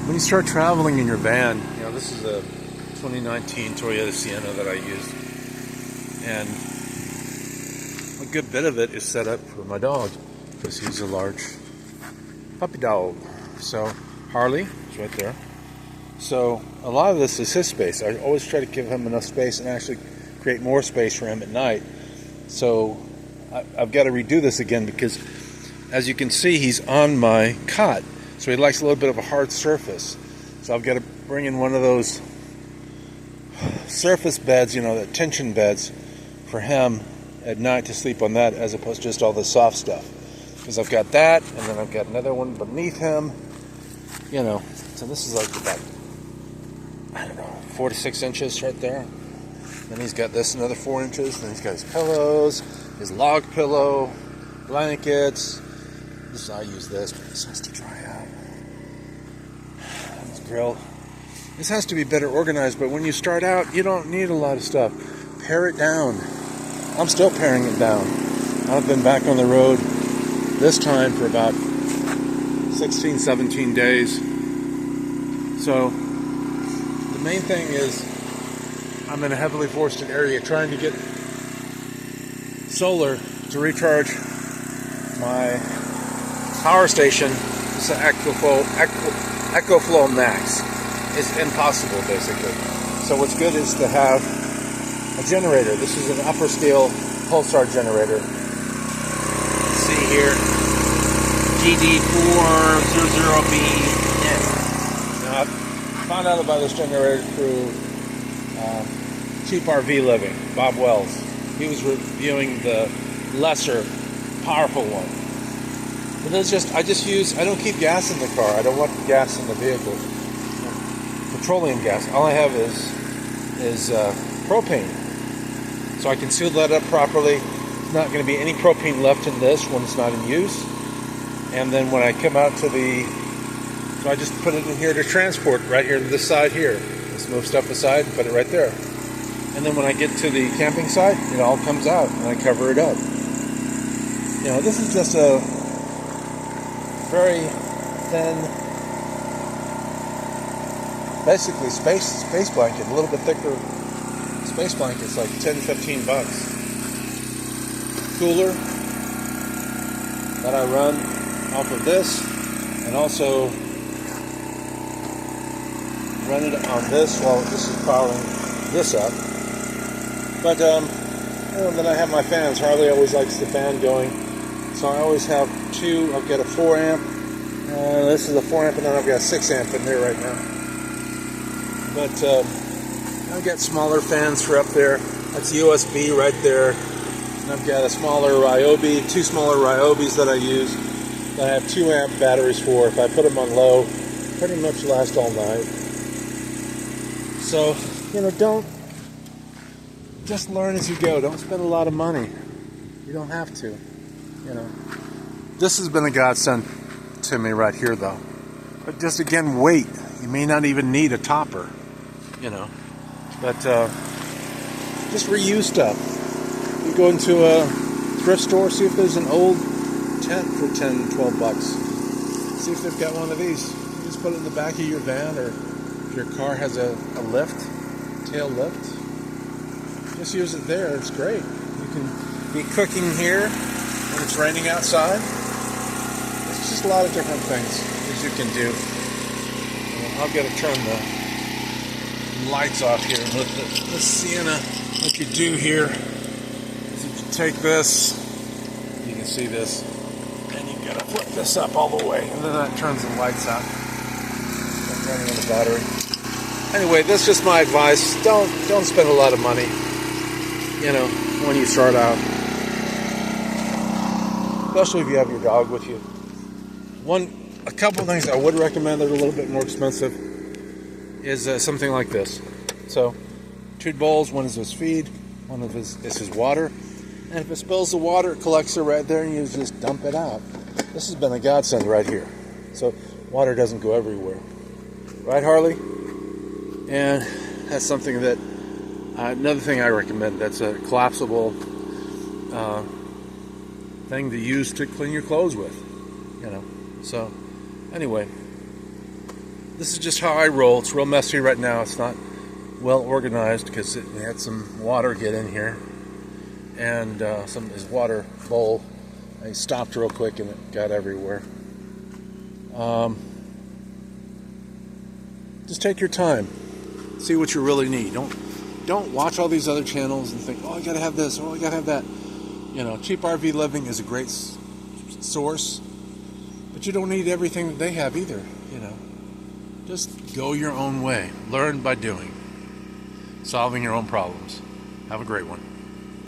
When you start traveling in your van, this is a 2019 Toyota Sienna that I use, and a good bit of it is set up for my dog because he's a large puppy dog. So Harley is right there. So a lot of this is his space. I always try to give him enough space and actually create more space for him at night. So I've got to redo this again because, as you can see, he's on my cot. So he likes a little bit of a hard surface. So I've got to bring in one of those surface beds, the tension beds, for him at night to sleep on that, as opposed to just all the soft stuff. Because I've got that, and then I've got another one beneath him. So this is like about, 4 to 6 inches right there. Then he's got this another 4 inches. Then he's got his pillows, his log pillow, blankets. I use this, but this has to dry out. His grill. This has to be better organized, but when you start out, you don't need a lot of stuff. Pare it down. I'm still paring it down. I've been back on the road this time for about 16, 17 days. So the main thing is I'm in a heavily forested area trying to get solar to recharge my power station. It's an EcoFlow Max. It's impossible, basically. So what's good is to have a generator. This is an upper scale pulsar generator. See here, GD400BN. Now, I found out about this generator through Cheap RV Living, Bob Wells. He was reviewing the lesser powerful one. But I don't keep gas in the car. I don't want gas in the vehicle. Petroleum gas. All I have is propane. So I can seal that up properly. There's not going to be any propane left in this when it's not in use. And then when I come out so I just put it in here to transport right here to this side here. Just move stuff aside and put it right there. And then when I get to the camping site, it all comes out and I cover it up. This is just a very thin, basically space blanket, a little bit thicker space blanket. It's like $10-15. Cooler that I run off of this, and also run it on this while this is powering this up. But then I have my fans. Harley always likes the fan going, so I always have two. I've got a 4 amp. This is a 4 amp, and then I've got a 6 amp in there right now. But I've got smaller fans for up there. That's USB right there. And I've got a smaller Ryobi, 2 smaller Ryobis that I use. That I have 2 amp batteries for. If I put them on low, pretty much last all night. So, don't just learn as you go. Don't spend a lot of money. You don't have to. This has been a godsend to me right here, though. But just again, wait. You may not even need a topper. But just reuse stuff. You go into a thrift store, see if there's an old tent for $10-12. See if they've got one of these. You just put it in the back of your van, or if your car has a lift, tail lift, just use it there. It's great. You can be cooking here when it's raining outside. There's just a lot of different things that you can do. I've got to turn the lights off here. And the Sienna, what you do here is if you take this, you can see this, and you got to flip this up all the way, and then that turns the lights out. I'm turning on the battery. Anyway, that's just my advice. Don't spend a lot of money, when you start out, especially if you have your dog with you. A couple things I would recommend that are a little bit more expensive is something like this. So, 2 bowls. One is his feed, one of is his water. And if it spills the water, it collects it right there, and you just dump it out. This has been a godsend right here. So water doesn't go everywhere. Right, Harley? And that's something that, another thing I recommend, that's a collapsible thing to use to clean your clothes with. So, anyway, this is just how I roll. It's real messy right now. It's not well organized because we had some water get in here, and his water bowl. I stopped real quick and it got everywhere. Just take your time. See what you really need. Don't watch all these other channels and think, oh, I gotta have this, oh, I gotta have that. You know, Cheap RV Living is a great source, but you don't need everything that they have either. You know, just go your own way. Learn by doing. Solving your own problems. Have a great one.